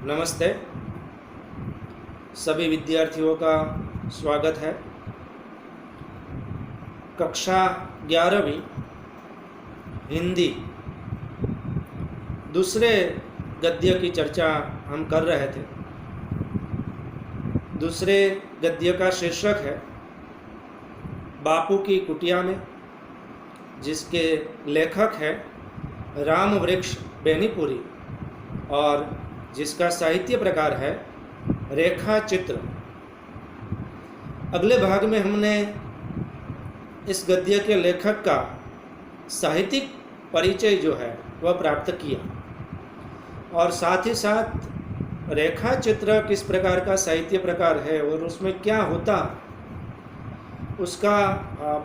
नमस्ते। सभी विद्यार्थियों का स्वागत है। कक्षा 11वीं हिंदी दूसरे गद्य की चर्चा हम कर रहे थे। दूसरे गद्य का शीर्षक है बापू की कुटिया में, जिसके लेखक है रामवृक्ष बेनीपुरी और जिसका साहित्य प्रकार है रेखा चित्र। अगले भाग में हमने इस गद्य के लेखक का साहित्यिक परिचय जो है वह प्राप्त किया और साथ ही साथ रेखा चित्र किस प्रकार का साहित्य प्रकार है और उसमें क्या होता उसका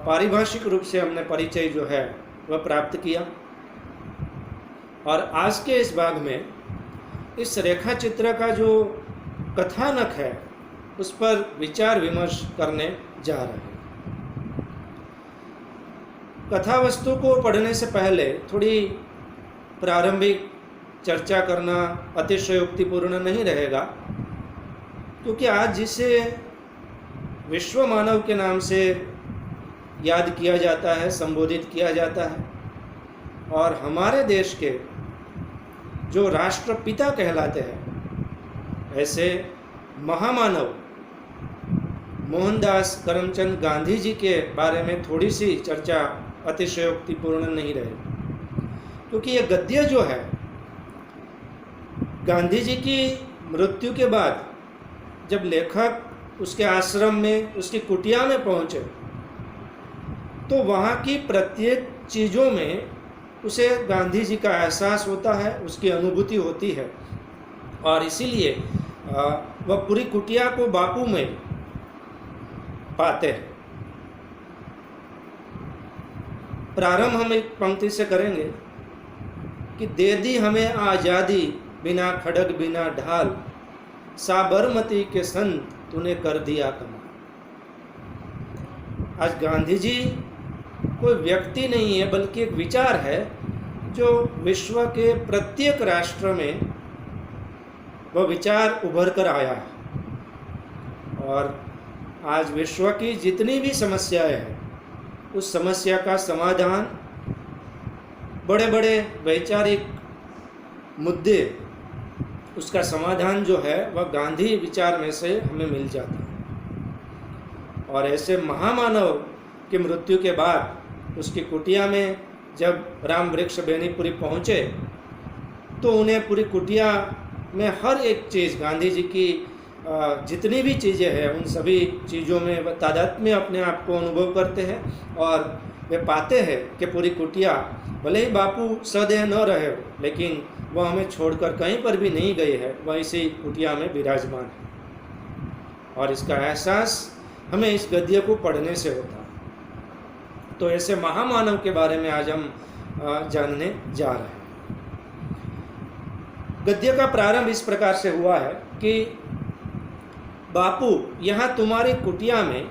पारिभाषिक रूप से हमने परिचय जो है वह प्राप्त किया। और आज के इस भाग में इस रेखा चित्र का जो कथानक है उस पर विचार विमर्श करने जा रहे हैं। कथा वस्तु को पढ़ने से पहले थोड़ी प्रारंभिक चर्चा करना अतिशयोक्तिपूर्ण नहीं रहेगा, क्योंकि आज जिसे विश्व मानव के नाम से याद किया जाता है, संबोधित किया जाता है, और हमारे देश के जो राष्ट्रपिता कहलाते हैं, ऐसे महामानव मोहनदास करमचंद गांधी जी के बारे में थोड़ी सी चर्चा अतिशयोक्तिपूर्ण नहीं रहेगी, क्योंकि ये गद्य जो है गांधी जी की मृत्यु के बाद जब लेखक उसके आश्रम में, उसकी कुटिया में पहुंचे तो वहाँ की प्रत्येक चीज़ों में उसे गांधी जी का एहसास होता है, उसकी अनुभूति होती है, और इसीलिए वह पूरी कुटिया को बापू में पाते हैं। प्रारंभ हम एक पंक्ति से करेंगे कि दे दी हमें आज़ादी बिना खड़ग बिना ढाल, साबरमती के संत तूने कर दिया कमाल। आज गांधी जी कोई व्यक्ति नहीं है, बल्कि एक विचार है जो विश्व के प्रत्येक राष्ट्र में वह विचार उभर कर आया है। और आज विश्व की जितनी भी समस्याएं हैं उस समस्या का समाधान, बड़े बड़े वैचारिक मुद्दे, उसका समाधान जो है वह गांधी विचार में से हमें मिल जाता है। और ऐसे महामानव की मृत्यु के बाद उसकी कुटिया में जब रामवृक्ष बेनीपुरी पहुँचे तो उन्हें पूरी कुटिया में हर एक चीज़, गांधी जी की जितनी भी चीज़ें हैं उन सभी चीज़ों में वह तादात्म्य अपने आप को अनुभव करते हैं। और वे पाते हैं कि पूरी कुटिया, भले ही बापू सदेह न रहे हो, लेकिन वह हमें छोड़कर कहीं पर भी नहीं गए हैं, वह इसी कुटिया में विराजमान है। और इसका एहसास हमें इस गद्य को पढ़ने से होता है। तो ऐसे महामानव के बारे में आज हम जानने जा रहे हैं। गद्य का प्रारंभ इस प्रकार से हुआ है कि बापू, यहाँ तुम्हारी कुटिया में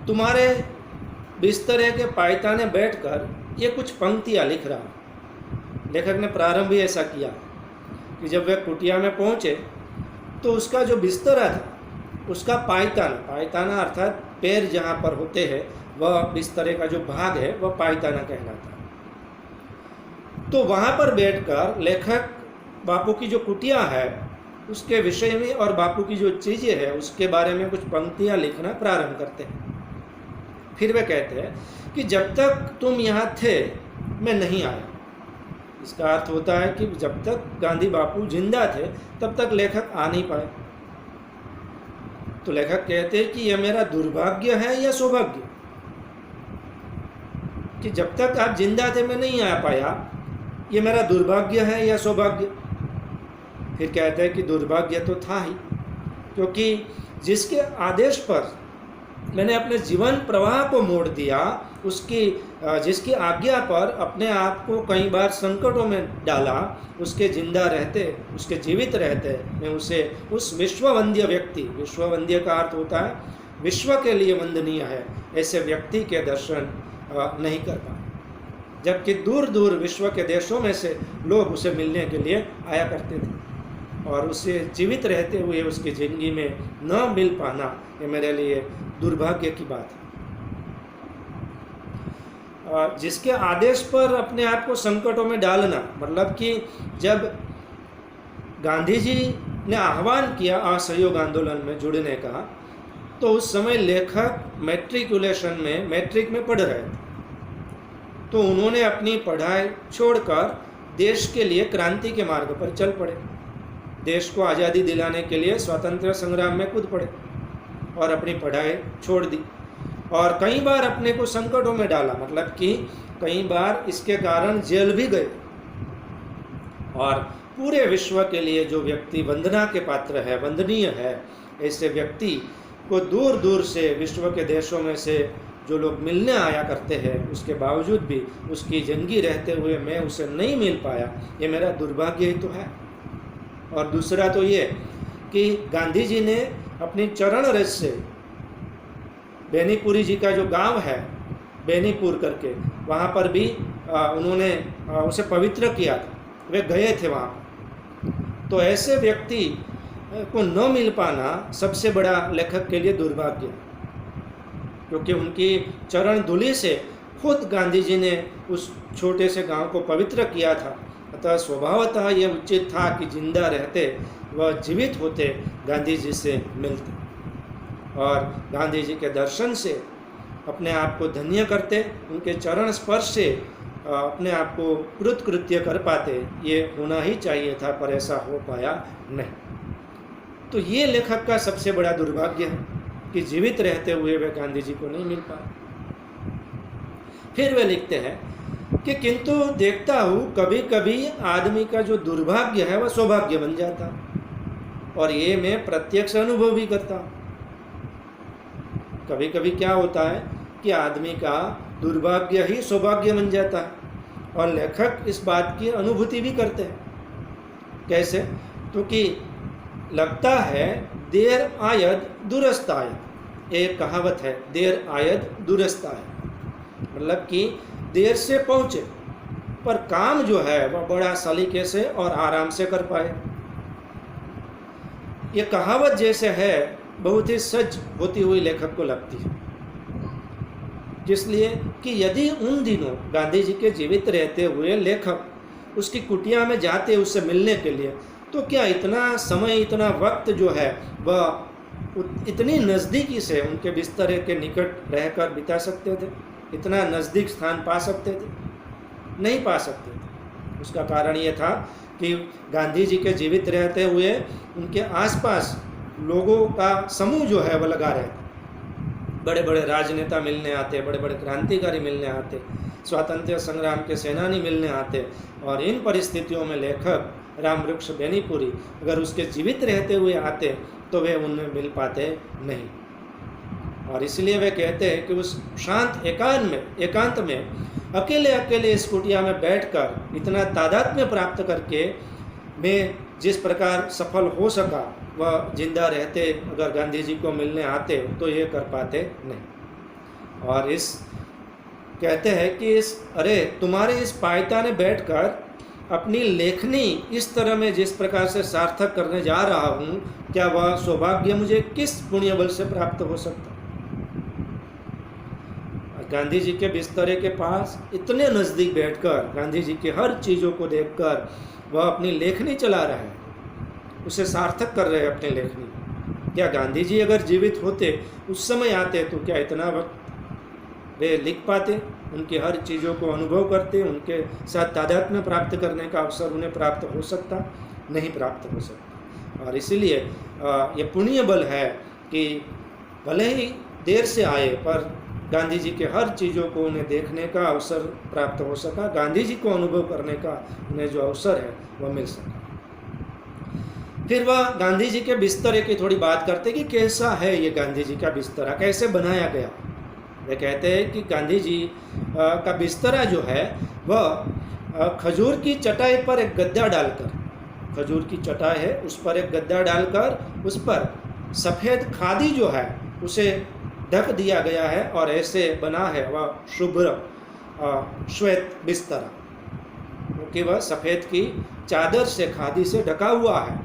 तुम्हारे बिस्तरे के पायताने बैठकर ये कुछ पंक्तियाँ लिख रहा है। लेखक ने प्रारंभ भी ऐसा किया कि जब वह कुटिया में पहुँचे तो उसका जो बिस्तरा था, उसका पायताना अर्थात पैर जहाँ पर होते हैं, वह बिस्तरे का जो भाग है वह पायताना कहलाता है। तो वहाँ पर बैठकर लेखक बापू की जो कुटिया है उसके विषय में और बापू की जो चीज़ें हैं उसके बारे में कुछ पंक्तियाँ लिखना प्रारंभ करते हैं। फिर वे कहते हैं कि जब तक तुम यहाँ थे मैं नहीं आया। इसका अर्थ होता है कि जब तक गांधी बापू जिंदा थे तब तक लेखक आ नहीं पाए। तो लेखक कहते हैं कि यह मेरा दुर्भाग्य है या सौभाग्य कि जब तक आप जिंदा थे मैं नहीं आ पाया, ये मेरा दुर्भाग्य है या सौभाग्य। फिर कहते हैं कि दुर्भाग्य तो था ही, क्योंकि जिसके आदेश पर मैंने अपने जीवन प्रवाह को मोड़ दिया, जिसकी आज्ञा पर अपने आप को कई बार संकटों में डाला, उसके जिंदा रहते, उसके जीवित रहते मैं उसे उस विश्ववंद्य व्यक्ति, विश्ववंद्य का अर्थ होता है विश्व के लिए वंदनीय है, ऐसे व्यक्ति के दर्शन नहीं कर पाए। जबकि दूर दूर विश्व के देशों में से लोग उसे मिलने के लिए आया करते थे। और उसे जीवित रहते हुए उसकी ज़िंदगी में न मिल पाना, ये मेरे लिए दुर्भाग्य की बात है। जिसके आदेश पर अपने आप को संकटों में डालना, मतलब कि जब गांधी जी ने आह्वान किया असहयोग आंदोलन में जुड़ने का, तो उस समय लेखक मैट्रिक में पढ़ रहे थे। तो उन्होंने अपनी पढ़ाई छोड़कर देश के लिए क्रांति के मार्ग पर चल पड़े, देश को आज़ादी दिलाने के लिए स्वतंत्रता संग्राम में कूद पड़े और अपनी पढ़ाई छोड़ दी। और कई बार अपने को संकटों में डाला, मतलब कि कई बार इसके कारण जेल भी गए। और पूरे विश्व के लिए जो व्यक्ति वंदना के पात्र है, वंदनीय है, ऐसे व्यक्ति को दूर दूर से विश्व के देशों में से जो लोग मिलने आया करते हैं, उसके बावजूद भी उसकी ज़िंदगी रहते हुए मैं उसे नहीं मिल पाया, ये मेरा दुर्भाग्य ही तो है। और दूसरा तो ये कि गांधी जी ने अपनी चरण रज से बेनीपुरी जी का जो गांव है, बेनीपुर करके, वहाँ पर भी उन्होंने उसे पवित्र किया था, वे गए थे वहाँ। तो ऐसे व्यक्ति को न मिल पाना सबसे बड़ा लेखक के लिए दुर्भाग्य है, क्योंकि उनकी चरण धूलि से खुद गांधी जी ने उस छोटे से गांव को पवित्र किया था। अतः स्वभावतः ये उचित था कि जिंदा रहते व जीवित होते गांधी जी से मिलते और गांधी जी के दर्शन से अपने आप को धन्य करते, उनके चरण स्पर्श से अपने आप को कृतकृत्य कर पाते। ये होना ही चाहिए था, पर ऐसा हो पाया नहीं। तो ये लेखक का सबसे बड़ा दुर्भाग्य है कि जीवित रहते हुए वे गांधी जी को नहीं मिल पाए। फिर वे लिखते हैं कि किंतु देखता हूँ कभी कभी आदमी का जो दुर्भाग्य है वह सौभाग्य बन जाता, और ये मैं प्रत्यक्ष अनुभव भी करता हूँ। कभी कभी क्या होता है कि आदमी का दुर्भाग्य ही सौभाग्य बन जाता है, और लेखक इस बात की अनुभूति भी करते हैं। कैसे? क्योंकि लगता है देर आयद दुरुस्त आयद, एक कहावत है, देर आयद दुरुस्त आयद, मतलब कि देर से पहुँचे पर काम जो है वह बड़ा सलीके से और आराम से कर पाए। ये कहावत जैसे है बहुत ही सच होती हुई लेखक को लगती है, इसलिए कि यदि उन दिनों गांधी जी के जीवित रहते हुए लेखक उसकी कुटिया में जाते उससे मिलने के लिए, तो क्या इतना समय, इतना वक्त जो है वह इतनी नज़दीकी से उनके बिस्तरे के निकट रहकर बिता सकते थे? इतना नज़दीक स्थान पा सकते थे? नहीं पा सकते थे। उसका कारण ये था कि गांधी जी के जीवित रहते हुए उनके आसपास लोगों का समूह जो है वह लगा रहता, बड़े बड़े राजनेता मिलने आते, बड़े बड़े क्रांतिकारी मिलने आते, स्वातंत्र्य संग्राम के सेनानी मिलने आते। और इन परिस्थितियों में लेखक रामवृक्ष बेनीपुरी अगर उसके जीवित रहते हुए आते तो वे उनमें मिल पाते नहीं। और इसलिए वे कहते हैं कि उस शांत एकांत में अकेले अकेले इस कुटिया में बैठकर इतना तादात्म्य प्राप्त करके मैं जिस प्रकार सफल हो सका, वह जिंदा रहते अगर गांधी जी को मिलने आते तो ये कर पाते नहीं। और इस कहते हैं कि तुम्हारे इस पायता ने बैठकर अपनी लेखनी इस तरह में जिस प्रकार से सार्थक करने जा रहा हूँ, क्या वह सौभाग्य मुझे किस पुण्य बल से प्राप्त हो सकता? गांधी जी के बिस्तरे के पास इतने नज़दीक बैठकर गांधी जी की हर चीज़ों को देखकर वह अपनी लेखनी चला रहा है, उसे सार्थक कर रहे हैं अपनी लेखनी। क्या गांधी जी अगर जीवित होते, उस समय आते, तो क्या इतना वक्त वे लिख पाते? उनकी हर चीज़ों को अनुभव करते, उनके साथ तादात्म्य प्राप्त करने का अवसर उन्हें प्राप्त हो सकता? नहीं प्राप्त हो सकता। और इसीलिए ये पुण्य बल है कि भले ही देर से आए पर गांधी जी के हर चीज़ों को उन्हें देखने का अवसर प्राप्त हो सका, गांधी जी को अनुभव करने का उन्हें जो अवसर है वह मिल सका। फिर वह गांधी जी के बिस्तरे की थोड़ी बात करते कि कैसा है ये गांधी जी का बिस्तरा, कैसे बनाया गया। वे कहते हैं कि गांधी जी का बिस्तरा जो है वह खजूर की चटाई पर एक गद्दा डालकर, खजूर की चटाई है उस पर एक गद्दा डालकर उस पर सफ़ेद खादी जो है उसे ढक दिया गया है, और ऐसे बना है वह शुभ्र श्वेत बिस्तरा, क्योंकि वह सफ़ेद की चादर से, खादी से ढका हुआ है।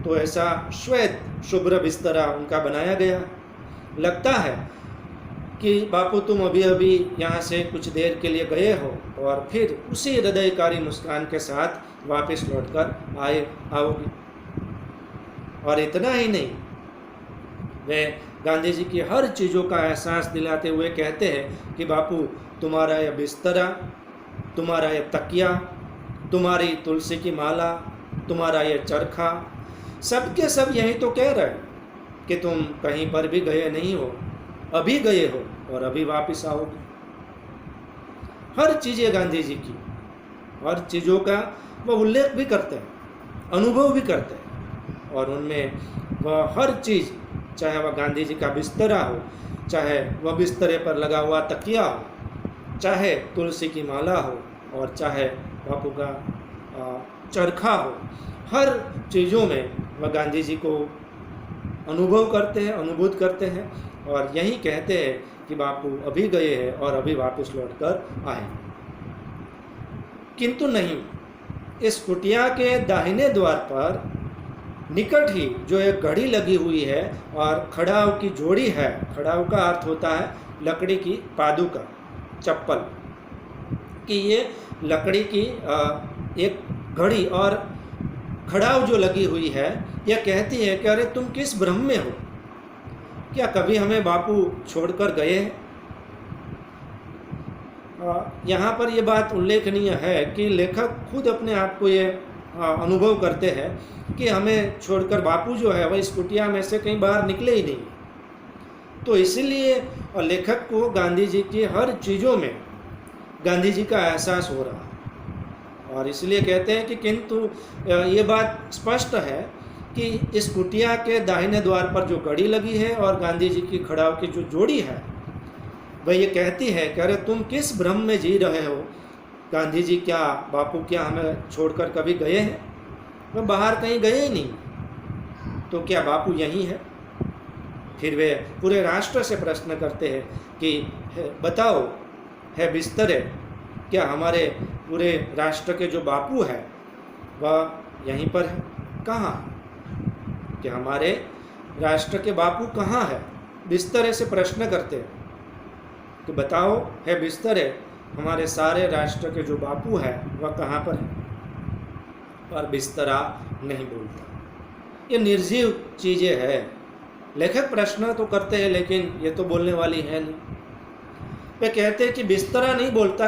तो ऐसा श्वेत शुभ्र बिस्तरा उनका बनाया गया। लगता है कि बापू तुम अभी अभी यहाँ से कुछ देर के लिए गए हो और फिर उसी हृदयकारी मुस्कान के साथ वापस लौटकर आओगे। और इतना ही नहीं, वे गांधी जी की हर चीज़ों का एहसास दिलाते हुए कहते हैं कि बापू तुम्हारा यह बिस्तरा, तुम्हारा यह तकिया, तुम्हारी तुलसी की माला, तुम्हारा यह चरखा, सब के सब यही तो कह रहे हैं कि तुम कहीं पर भी गए नहीं हो, अभी गए हो और अभी वापस आओगे। हर चीज़ें गांधी जी की, हर चीज़ों का वह उल्लेख भी करते हैं, अनुभव भी करते हैं, और उनमें वह हर चीज़, चाहे वह गांधी जी का बिस्तरा हो, चाहे वह बिस्तरे पर लगा हुआ तकिया हो, चाहे तुलसी की माला हो, और चाहे बापू का चरखा हो, हर चीज़ों में वह गांधी जी को अनुभव करते हैं, अनुभूत करते हैं, और यही कहते हैं कि बापू अभी गए हैं और अभी वापस लौटकर आए। किंतु नहीं, इस कुटिया के दाहिने द्वार पर निकट ही जो एक घड़ी लगी हुई है और खड़ाऊ की जोड़ी है, खड़ाऊ का अर्थ होता है लकड़ी की पादुका, चप्पल, कि ये लकड़ी की एक घड़ी और खड़ाऊ जो लगी हुई है, यह कहती है कि अरे तुम किस भ्रम में हो, क्या कभी हमें बापू छोड़कर गए हैं? यहाँ पर यह बात उल्लेखनीय है कि लेखक खुद अपने आप को ये अनुभव करते हैं कि हमें छोड़कर बापू जो है वह इस कुटिया में से कहीं बाहर निकले ही नहीं। तो इसीलिए लेखक को गांधी जी की हर चीज़ों में गांधी जी का एहसास हो रहा है, और इसलिए कहते हैं कि किंतु ये बात स्पष्ट है कि इस कुटिया के दाहिने द्वार पर जो घड़ी लगी है और गांधी जी की खड़ाऊ की जो जोड़ी है, वह ये कहती है कि अरे तुम किस भ्रम में जी रहे हो, गांधी जी क्या, बापू क्या हमें छोड़कर कभी गए हैं? वह बाहर कहीं गए ही नहीं, तो क्या बापू यहीं है? फिर वे पूरे राष्ट्र से प्रश्न करते हैं कि बताओ है बिस्तरे, क्या हमारे पूरे राष्ट्र के जो बापू है वह यहीं पर है? कहाँ? कि हमारे राष्ट्र के बापू कहाँ है? बिस्तरे से प्रश्न करते हैं कि बताओ है बिस्तरे, हमारे सारे राष्ट्र के जो बापू है वह कहाँ पर है? पर बिस्तरा नहीं बोलता। ये निर्जीव चीज़ें है। लेखक प्रश्न तो करते हैं लेकिन ये तो बोलने वाली है नहीं। वे कहते हैं कि बिस्तरा नहीं बोलता,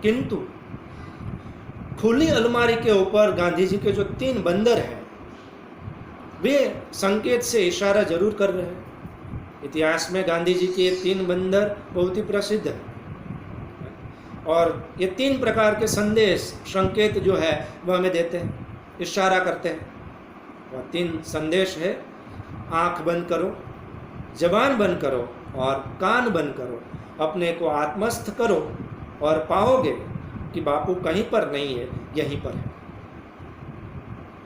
किंतु खुली अलमारी के ऊपर गांधी जी के जो 3 बंदर हैं वे संकेत से इशारा जरूर कर रहे हैं। इतिहास में गांधी जी के ये 3 बंदर बहुत ही प्रसिद्ध है, और ये 3 प्रकार के संदेश, संकेत जो है वह हमें देते हैं, इशारा करते हैं। वह 3 संदेश है, आँख बंद करो, जबान बंद करो और कान बंद करो, अपने को आत्मस्थ करो और पाओगे कि बापू कहीं पर नहीं है, यहीं पर है।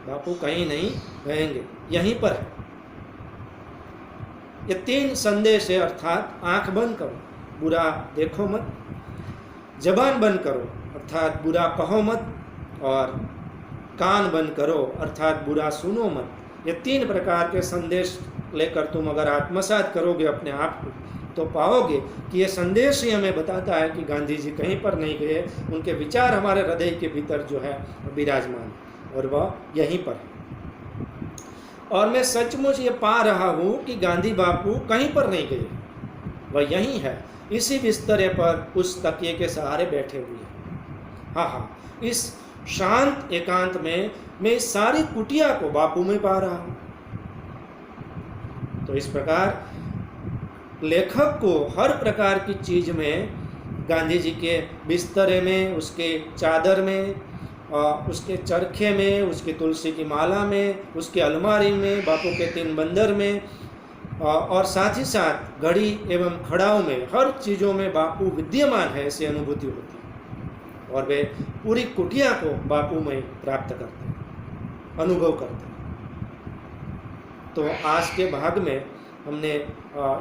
बापू कहीं नहीं रहेंगे, यहीं पर है। ये 3 संदेश है, अर्थात आँख बंद करो, बुरा देखो मत, जबान बंद करो अर्थात बुरा कहो मत, और कान बंद करो अर्थात बुरा सुनो मत। ये 3 प्रकार के संदेश लेकर तुम अगर आत्मसात करोगे अपने आप को, तो पाओगे कि ये संदेश ही हमें बताता है कि गांधी जी कहीं पर नहीं गए, उनके विचार हमारे हृदय के भीतर जो है विराजमान, और वह यहीं पर है। और मैं सचमुच ये पा रहा हूँ कि गांधी बापू कहीं पर नहीं गए, वह यहीं है, इसी बिस्तरे पर उस तकिए के सहारे बैठे हुए हैं। हाँ, इस शांत एकांत में मैं इस सारी कुटिया को बापू में पा रहा हूँ। तो इस प्रकार लेखक को हर प्रकार की चीज़ में, गांधी जी के बिस्तरे में, उसके चादर में, उसके चरखे में, उसकी तुलसी की माला में, उसके अलमारी में, बापू के 3 बंदर में, और साथ ही साथ घड़ी एवं खड़ाऊ में, हर चीज़ों में बापू विद्यमान है, ऐसी अनुभूति होती है। और वे पूरी कुटिया को बापू में प्राप्त करते हैं, अनुभव करते हैं। तो आज के भाग में हमने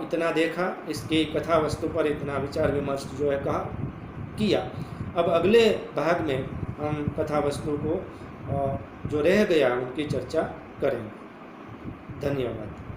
इतना देखा, इसकी कथा वस्तु पर इतना विचार विमर्श जो है किया। अब अगले भाग में हम कथा वस्तु को जो रह गया उनकी चर्चा करेंगे। धन्यवाद।